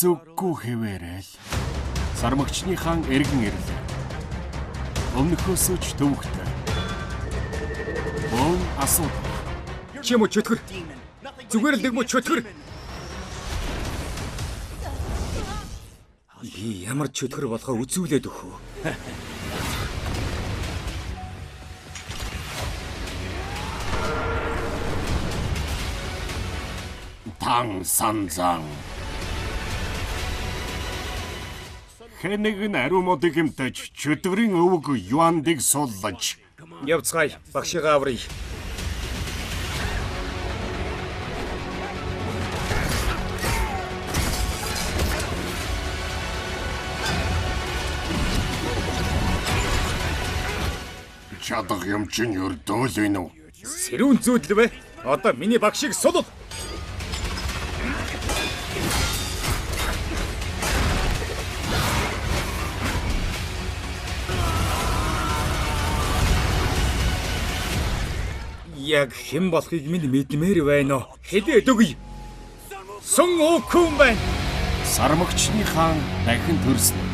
Зүггүй хэвээрэл. Сармагчны хаан эргэн ирлээ. Өмнөхөөс ч төвөгтэй. Бон асуудал. Чи юм уу чөтгөр? Зүгээр л нэг мөч чөтгөр. Би ямар чөтгөр болохоо үзүүлээд өгөх үү? Тан санзан. Хэнэг нь ариун модыг хэмтэж чөтгөрийн өвөг юандыг суллаж. Явцгаая, багшигаа аврыг. Чадах юм чинь өрдөөл вэ нү? Сэрүүн зүйдэл бай. Одоо миний багшийг сулл. Яг хэн болохыг минь мэдмээр байна уу? Хэдээд өгье. Сон Окун байна. Сармагчны хаан дахин төрсөн.